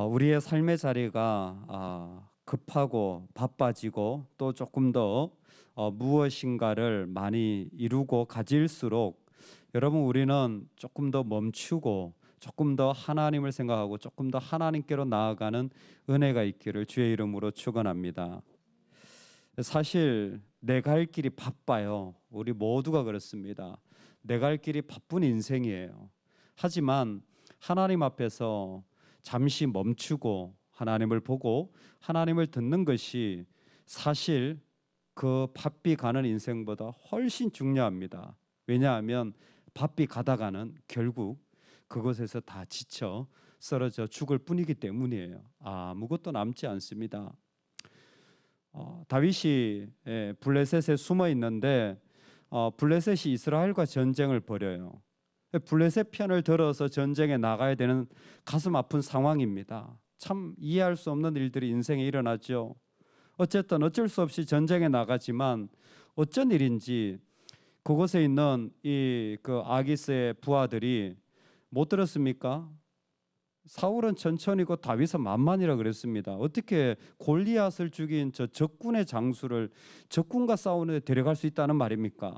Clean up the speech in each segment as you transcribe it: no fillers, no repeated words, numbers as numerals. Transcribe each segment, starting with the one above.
우리의 삶의 자리가 급하고 바빠지고 또 조금 더 무엇인가를 많이 이루고 가질수록 여러분 우리는 조금 더 멈추고 조금 더 하나님을 생각하고 조금 더 하나님께로 나아가는 은혜가 있기를 주의 이름으로 축원합니다. 사실 내 갈 길이 바빠요. 우리 모두가 그렇습니다. 내 갈 길이 바쁜 인생이에요. 하지만 하나님 앞에서 잠시 멈추고 하나님을 보고 하나님을 듣는 것이 사실 그 바삐 가는 인생보다 훨씬 중요합니다. 왜냐하면 바삐 가다가는 결국 그곳에서 다 지쳐 쓰러져 죽을 뿐이기 때문이에요. 아무것도 남지 않습니다. 다윗이 블레셋에 숨어 있는데 블레셋이 이스라엘과 전쟁을 벌여요. 블레셋 편을 들어서 전쟁에 나가야 되는 가슴 아픈 상황입니다. 참 이해할 수 없는 일들이 인생에 일어나죠. 어쨌든 어쩔 수 없이 전쟁에 나가지만 어쩐 일인지 그곳에 있는 그 아기스의 부하들이 못 들었습니까? 사울은 천천히고 다윗은 만만이라 그랬습니다. 어떻게 골리앗을 죽인 저 적군의 장수를 적군과 싸우는데 데려갈 수 있다는 말입니까?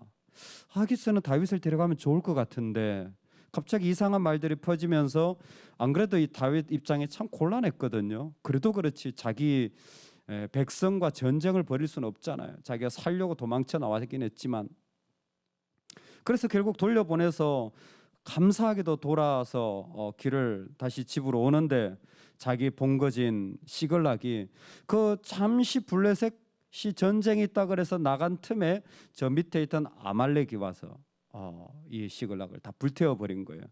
아기스는 다윗을 데려가면 좋을 것 같은데 갑자기 이상한 말들이 퍼지면서 안 그래도 이 다윗 입장이 참 곤란했거든요. 그래도 그렇지 자기 백성과 전쟁을 벌일 수는 없잖아요. 자기가 살려고 도망쳐 나왔긴 했지만 그래서 결국 돌려보내서 감사하게도 돌아서 길을 다시 집으로 오는데 자기 본거진 시글락이 그 잠시 블레셋이 전쟁이 있다 그래서 나간 틈에 저 밑에 있던 아말렉이 와서 이 시글락을 다 불태워버린 거예요.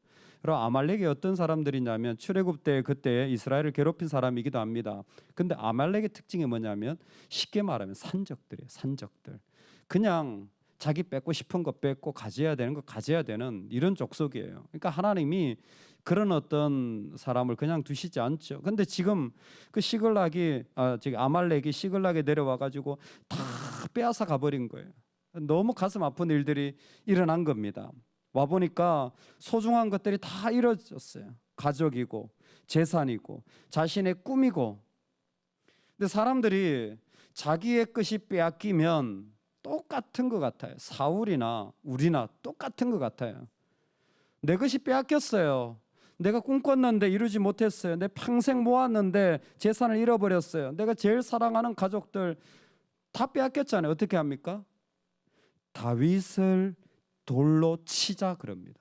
그리고 아말렉이 어떤 사람들이냐면 출애굽 때 그때 이스라엘을 괴롭힌 사람이기도 합니다. 근데 아말렉의 특징이 뭐냐면 쉽게 말하면 산적들이에요. 산적들. 그냥 자기 뺏고 싶은 거 뺏고 가져야 되는 거 가져야 되는 이런 족속이에요. 그러니까 하나님이 그런 어떤 사람을 그냥 두시지 않죠. 근데 지금 그 시글락이 아말렉이 시글락에 내려와 가지고 다 빼앗아 가버린 거예요. 너무 가슴 아픈 일들이 일어난 겁니다. 와 보니까 소중한 것들이 다 잃어졌어요. 가족이고 재산이고 자신의 꿈이고. 근데 사람들이 자기의 것이 빼앗기면 똑같은 것 같아요. 사울이나 우리나 똑같은 것 같아요. 내 것이 빼앗겼어요. 내가 꿈꿨는데 이루지 못했어요. 내 평생 모았는데 재산을 잃어버렸어요. 내가 제일 사랑하는 가족들 다 빼앗겼잖아요. 어떻게 합니까? 다윗을 돌로 치자 그럽니다.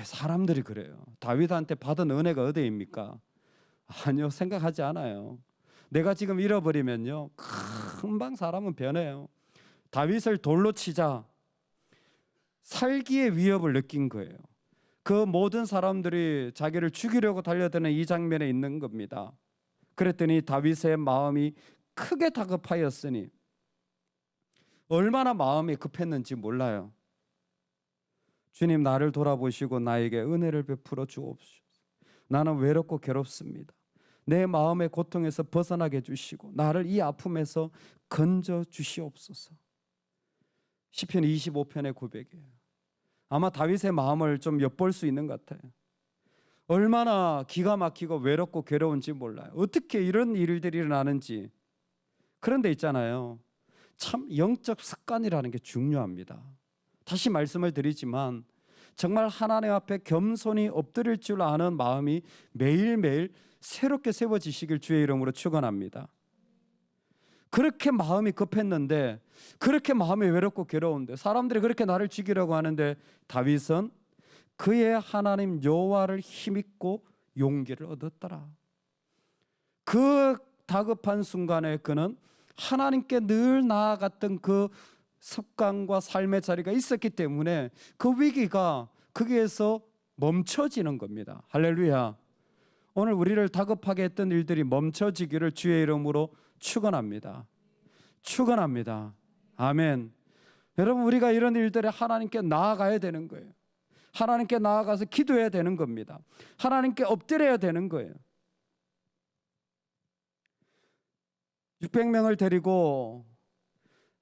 사람들이 그래요. 다윗한테 받은 은혜가 어디입니까? 아니요, 생각하지 않아요. 내가 지금 잃어버리면요 금방 사람은 변해요. 다윗을 돌로 치자. 살기의 위협을 느낀 거예요. 그 모든 사람들이 자기를 죽이려고 달려드는 이 장면에 있는 겁니다. 그랬더니 다윗의 마음이 크게 다급하였으니 얼마나 마음이 급했는지 몰라요. 주님, 나를 돌아보시고 나에게 은혜를 베풀어 주옵소서. 나는 외롭고 괴롭습니다. 내 마음의 고통에서 벗어나게 해주시고 나를 이 아픔에서 건져 주시옵소서. 시편 25편의 고백이에요. 아마 다윗의 마음을 좀 엿볼 수 있는 것 같아요. 얼마나 기가 막히고 외롭고 괴로운지 몰라요. 어떻게 이런 일들이 일어나는지. 그런데 있잖아요, 참 영적 습관이라는 게 중요합니다. 다시 말씀을 드리지만 정말 하나님 앞에 겸손히 엎드릴 줄 아는 마음이 매일매일 새롭게 세워지시길 주의 이름으로 축원합니다. 그렇게 마음이 급했는데, 그렇게 마음이 외롭고 괴로운데, 사람들이 그렇게 나를 죽이려고 하는데 다윗은 그의 하나님 여호와를 힘입고 용기를 얻었더라. 그 다급한 순간에 그는 하나님께 늘 나아갔던 그 습관과 삶의 자리가 있었기 때문에 그 위기가 거기에서 멈춰지는 겁니다. 할렐루야. 오늘 우리를 다급하게 했던 일들이 멈춰지기를 주의 이름으로 축원합니다. 축원합니다. 아멘. 여러분, 우리가 이런 일들에 하나님께 나아가야 되는 거예요. 하나님께 나아가서 기도해야 되는 겁니다. 하나님께 엎드려야 되는 거예요. 600명을 데리고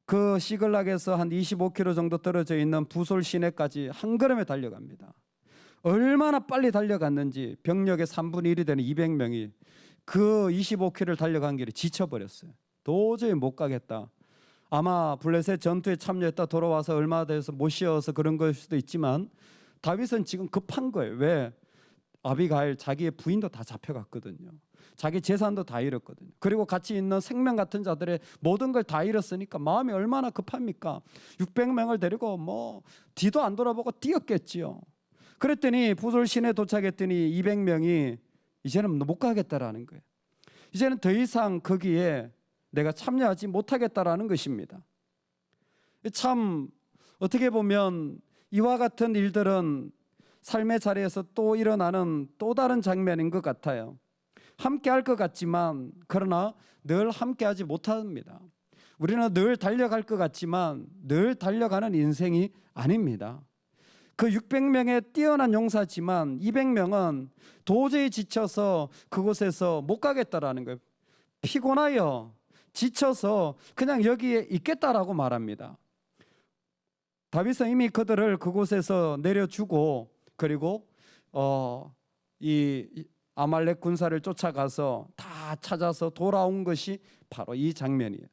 그 시글락에서 한 25km 정도 떨어져 있는 부솔 시내까지 한 걸음에 달려갑니다. 얼마나 빨리 달려갔는지 병력의 3분의 1이 되는 200명이 그 25km를 달려간 길에 지쳐버렸어요. 도저히 못 가겠다. 아마 블레셋 전투에 참여했다 돌아와서 얼마 돼서 못 쉬어서 그런 걸 수도 있지만 다윗은 지금 급한 거예요. 왜? 아비가일 자기의 부인도 다 잡혀갔거든요. 자기 재산도 다 잃었거든요. 그리고 같이 있는 생명 같은 자들의 모든 걸 다 잃었으니까 마음이 얼마나 급합니까? 600명을 데리고 뭐 뒤도 안 돌아보고 뛰었겠지요. 그랬더니 부솔 시내에 도착했더니 200명이 이제는 못 가겠다라는 거예요. 이제는 더 이상 거기에 내가 참여하지 못하겠다라는 것입니다. 참 어떻게 보면 이와 같은 일들은 삶의 자리에서 또 일어나는 또 다른 장면인 것 같아요. 함께 할 것 같지만 그러나 늘 함께 하지 못합니다. 우리는 늘 달려갈 것 같지만 늘 달려가는 인생이 아닙니다. 그 600명의 뛰어난 용사지만 200명은 도저히 지쳐서 그곳에서 못 가겠다라는 거예요. 피곤하여 지쳐서 그냥 여기에 있겠다라고 말합니다. 다윗은 이미 그들을 그곳에서 내려주고 그리고 이 아말렉 군사를 쫓아가서 다 찾아서 돌아온 것이 바로 이 장면이에요.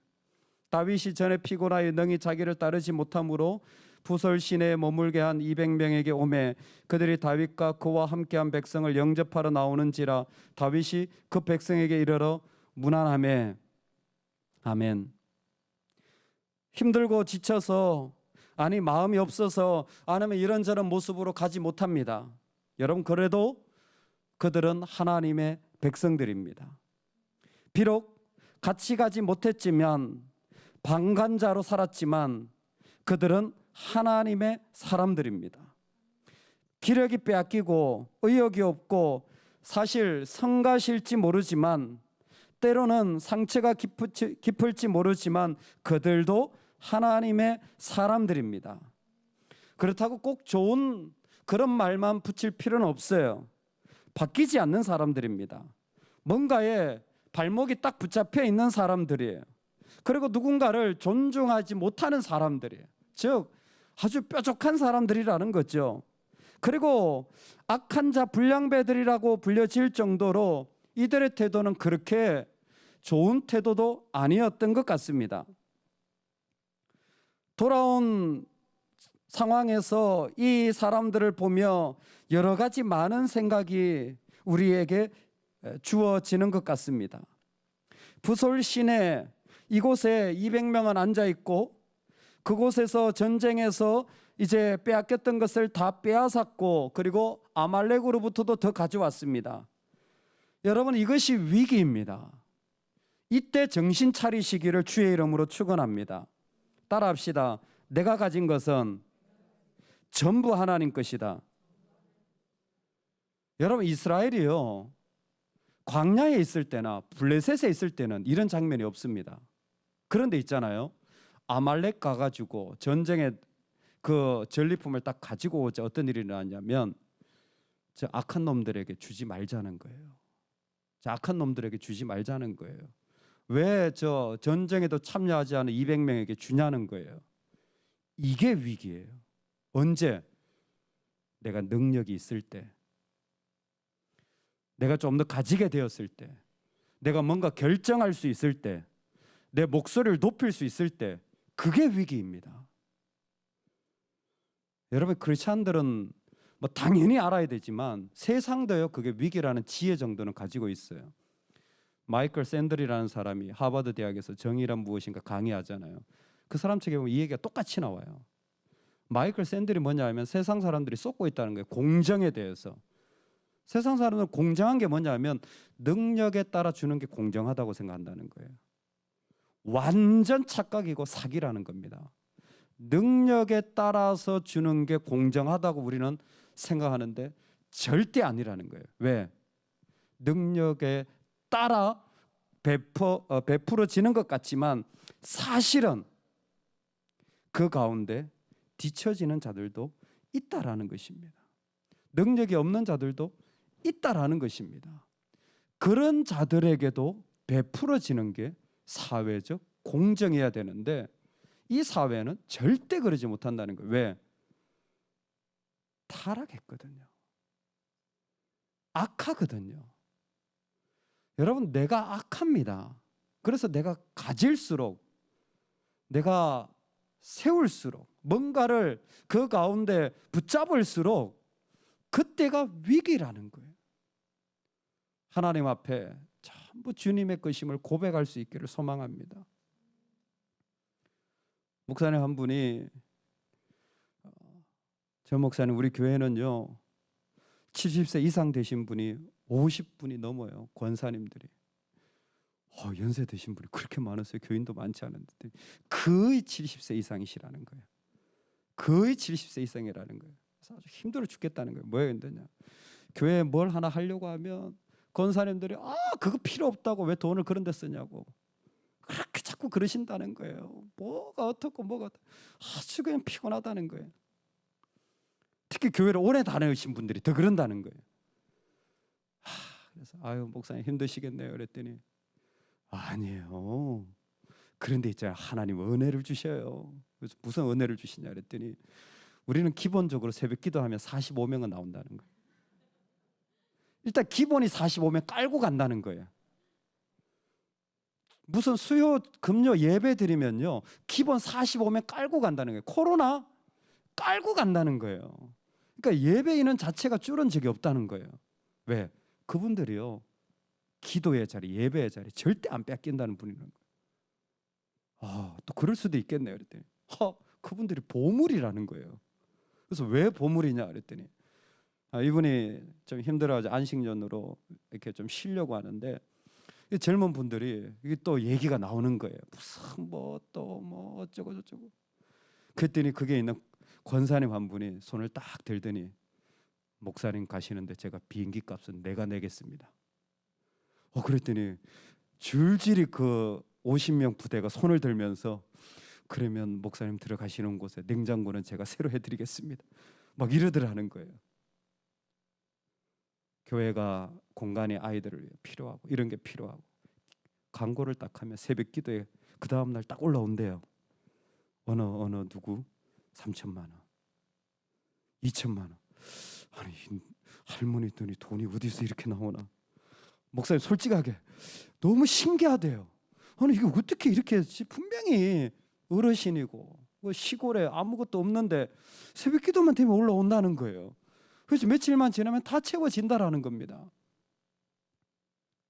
다윗이 전에 피곤하여 능히 자기를 따르지 못하므로 부솔 시내에 머물게 한 200명에게 오매 그들이 다윗과 그와 함께한 백성을 영접하러 나오는지라 다윗이 그 백성에게 이르러 문안하매. 아멘. 힘들고 지쳐서 아니 마음이 없어서 아니면 이런저런 모습으로 가지 못합니다. 여러분 그래도 그들은 하나님의 백성들입니다. 비록 같이 가지 못했지만 방관자로 살았지만 그들은 하나님의 사람들입니다. 기력이 빼앗기고 의욕이 없고 사실 성가실지 모르지만 때로는 상처가 깊을지 모르지만 그들도 하나님의 사람들입니다. 그렇다고 꼭 좋은 그런 말만 붙일 필요는 없어요. 바뀌지 않는 사람들입니다. 뭔가에 발목이 딱 붙잡혀 있는 사람들이에요. 그리고 누군가를 존중하지 못하는 사람들이에요. 즉 아주 뾰족한 사람들이라는 거죠. 그리고 악한 자 불량배들이라고 불려질 정도로 이들의 태도는 그렇게 좋은 태도도 아니었던 것 같습니다. 돌아온 상황에서 이 사람들을 보며 여러 가지 많은 생각이 우리에게 주어지는 것 같습니다. 부솔 시내 이곳에 200명은 앉아 있고 그곳에서 전쟁에서 이제 빼앗겼던 것을 다 빼앗았고 그리고 아말렉으로부터도 더 가져왔습니다. 여러분 이것이 위기입니다. 이때 정신 차리시기를 주의 이름으로 축원합니다. 따라합시다. 내가 가진 것은 전부 하나님 것이다. 여러분 이스라엘이요 광야에 있을 때나 블레셋에 있을 때는 이런 장면이 없습니다. 그런데 있잖아요. 아말렉 가가지고 전쟁에 그 전리품을 딱 가지고 오자 어떤 일이 일어났냐면 저 악한 놈들에게 주지 말자는 거예요. 저 악한 놈들에게 주지 말자는 거예요. 왜 저 전쟁에도 참여하지 않은 200명에게 주냐는 거예요. 이게 위기예요. 언제? 내가 능력이 있을 때, 내가 좀 더 가지게 되었을 때, 내가 뭔가 결정할 수 있을 때, 내 목소리를 높일 수 있을 때, 그게 위기입니다. 여러분 크리스찬들은 뭐 당연히 알아야 되지만 세상도요 그게 위기라는 지혜 정도는 가지고 있어요. 마이클 샌들이라는 사람이 하버드 대학에서 정의란 무엇인가 강의하잖아요. 그 사람 책에 보면 이 얘기가 똑같이 나와요. 마이클 샌들이 뭐냐 하면 세상 사람들이 쏟고 있다는 거예요. 공정에 대해서. 세상 사람들은 공정한 게 뭐냐 하면 능력에 따라 주는 게 공정하다고 생각한다는 거예요. 완전 착각이고 사기라는 겁니다. 능력에 따라서 주는 게 공정하다고 우리는 생각하는데 절대 아니라는 거예요. 왜? 능력에 따라 베풀어지는 것 같지만 사실은 그 가운데 뒤처지는 자들도 있다라는 것입니다. 능력이 없는 자들도 있다라는 것입니다. 그런 자들에게도 베풀어지는 게 사회적 공정해야 되는데 이 사회는 절대 그러지 못한다는 거예요. 왜? 타락했거든요. 악하거든요. 여러분, 내가 악합니다. 그래서 내가 가질수록, 내가 세울수록, 뭔가를 그 가운데 붙잡을수록 그때가 위기라는 거예요. 하나님 앞에 전부 주님의 것임을 고백할 수 있기를 소망합니다. 목사님 한 분이, 저 목사님, 우리 교회는요 70세 이상 되신 분이 50분이 넘어요. 권사님들이. 연세 드신 분이 그렇게 많았어요. 교인도 많지 않은데 거의 70세 이상이시라는 거예요. 거의 70세 이상이라는 거예요. 그래서 아주 힘들어 죽겠다는 거예요. 뭐예요? 힘드냐? 교회에 뭘 하나 하려고 하면 권사님들이 그거 필요 없다고, 왜 돈을 그런 데 쓰냐고 그렇게 자꾸 그러신다는 거예요. 뭐가 어떻고 뭐가 어떻고 아주 그냥 피곤하다는 거예요. 특히 교회를 오래 다니신 분들이 더 그런다는 거예요. 그래서 목사님 힘드시겠네요. 그랬더니 아니에요. 그런데 있잖아요, 하나님 은혜를 주셔요. 그래서 무슨 은혜를 주시냐 그랬더니 우리는 기본적으로 새벽 기도하면 45명은 나온다는 거예요. 일단 기본이 45명 깔고 간다는 거예요. 무슨 수요 금요 예배 드리면요 기본 45명 깔고 간다는 거예요. 코로나 깔고 간다는 거예요. 그러니까 예배 인원 자체가 줄은 적이 없다는 거예요. 왜? 그분들이요 기도의 자리, 예배의 자리 절대 안 뺏긴다는 분이라는 거예요. 또 그럴 수도 있겠네요. 그랬더니 그분들이 보물이라는 거예요. 그래서 왜 보물이냐 그랬더니 이분이 좀 힘들어가지고 안식년으로 이렇게 좀 쉬려고 하는데 젊은 분들이 이게 또 얘기가 나오는 거예요. 무슨 뭐 어쩌고 저쩌고. 그랬더니 그게 있는 권사님 한 분이 손을 딱 들더니 목사님 가시는데 제가 비행기 값은 내가 내겠습니다. 그랬더니 줄줄이 그 50명 부대가 손을 들면서 그러면 목사님 들어가시는 곳에 냉장고는 제가 새로 해드리겠습니다. 막 이러더라는 거예요. 교회가 공간이 아이들을 위해 필요하고 이런 게 필요하고 광고를 딱 하면 새벽 기도에 그 다음날 딱 올라온대요. 어느 누구 3천만 원 2천만 원. 아니 할머니 돈이 어디서 이렇게 나오나. 목사님 솔직하게 너무 신기하대요. 아니 이게 어떻게 이렇게 했지? 분명히 어르신이고 시골에 아무것도 없는데 새벽 기도만 되면 올라온다는 거예요. 그래서 며칠만 지나면 다 채워진다라는 겁니다.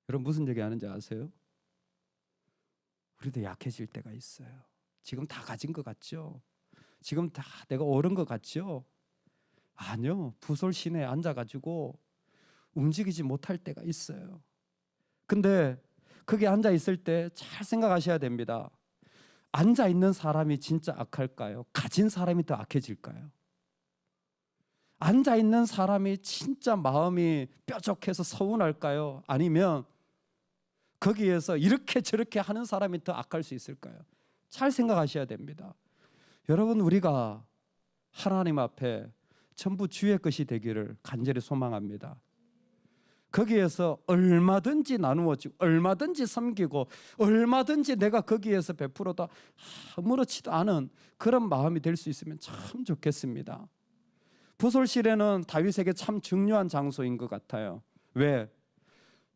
여러분 무슨 얘기 하는지 아세요? 우리도 약해질 때가 있어요. 지금 다 가진 것 같죠? 지금 다 내가 옳은 것 같죠? 아니요. 부솔 시내에 앉아가지고 움직이지 못할 때가 있어요. 근데 거기 앉아 있을 때 잘 생각하셔야 됩니다. 앉아 있는 사람이 진짜 악할까요? 가진 사람이 더 악해질까요? 앉아 있는 사람이 진짜 마음이 뾰족해서 서운할까요? 아니면 거기에서 이렇게 저렇게 하는 사람이 더 악할 수 있을까요? 잘 생각하셔야 됩니다. 여러분 우리가 하나님 앞에 전부 주의 것이 되기를 간절히 소망합니다. 거기에서 얼마든지 나누어지고 얼마든지 섬기고 얼마든지 내가 거기에서 베풀어도 아무렇지도 않은 그런 마음이 될 수 있으면 참 좋겠습니다. 부솔실에는 다윗에게 참 중요한 장소인 것 같아요. 왜?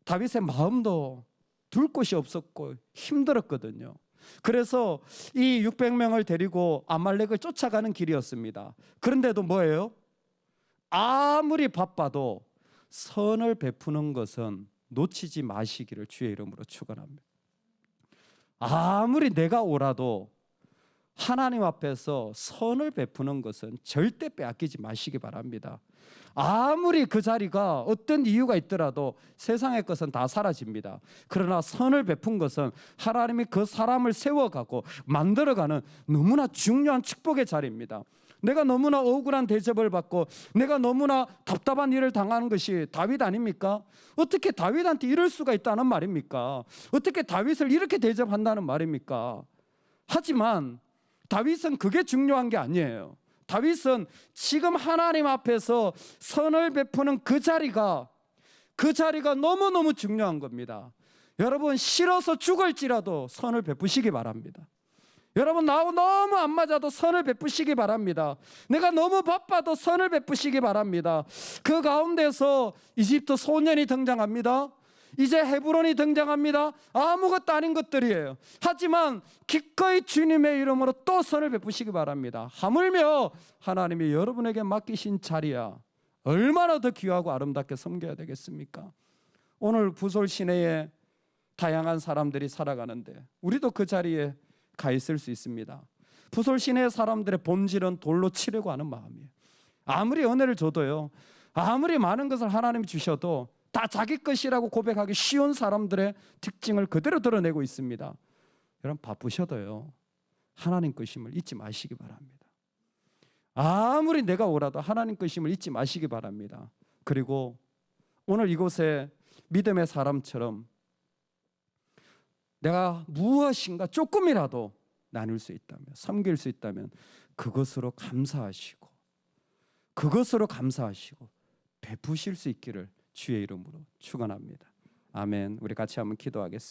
다윗의 마음도 둘 곳이 없었고 힘들었거든요. 그래서 이 600명을 데리고 아말렉을 쫓아가는 길이었습니다. 그런데도 뭐예요? 아무리 바빠도 선을 베푸는 것은 놓치지 마시기를 주의 이름으로 축원합니다. 아무리 내가 오라도 하나님 앞에서 선을 베푸는 것은 절대 빼앗기지 마시기 바랍니다. 아무리 그 자리가 어떤 이유가 있더라도 세상의 것은 다 사라집니다. 그러나 선을 베푼 것은 하나님이 그 사람을 세워가고 만들어가는 너무나 중요한 축복의 자리입니다. 내가 너무나 억울한 대접을 받고 내가 너무나 답답한 일을 당하는 것이 다윗 아닙니까? 어떻게 다윗한테 이럴 수가 있다는 말입니까? 어떻게 다윗을 이렇게 대접한다는 말입니까? 하지만 다윗은 그게 중요한 게 아니에요. 다윗은 지금 하나님 앞에서 선을 베푸는 그 자리가 너무너무 중요한 겁니다. 여러분 싫어서 죽을지라도 선을 베푸시기 바랍니다. 여러분, 나하고 너무 안 맞아도 선을 베푸시기 바랍니다. 내가 너무 바빠도 선을 베푸시기 바랍니다. 그 가운데서 이집트 소년이 등장합니다. 이제 헤브론이 등장합니다. 아무것도 아닌 것들이에요. 하지만 기꺼이 주님의 이름으로 또 선을 베푸시기 바랍니다. 하물며 하나님이 여러분에게 맡기신 자리야 얼마나 더 귀하고 아름답게 섬겨야 되겠습니까? 오늘 부솔 시내에 다양한 사람들이 살아가는데 우리도 그 자리에 가 있을 수 있습니다. 부솔 시내 사람들의 본질은 돌로 치려고 하는 마음이에요. 아무리 은혜를 줘도요, 아무리 많은 것을 하나님이 주셔도 다 자기 것이라고 고백하기 쉬운 사람들의 특징을 그대로 드러내고 있습니다. 여러분, 바쁘셔도요 하나님 것임을 잊지 마시기 바랍니다. 아무리 내가 오라도 하나님 것임을 잊지 마시기 바랍니다. 그리고 오늘 이곳에 믿음의 사람처럼 내가 무엇인가 조금이라도 나눌 수 있다면, 섬길 수 있다면 그것으로 감사하시고 베푸실 수 있기를 주의 이름으로 축원합니다. 아멘. 우리 같이 한번 기도하겠습니다.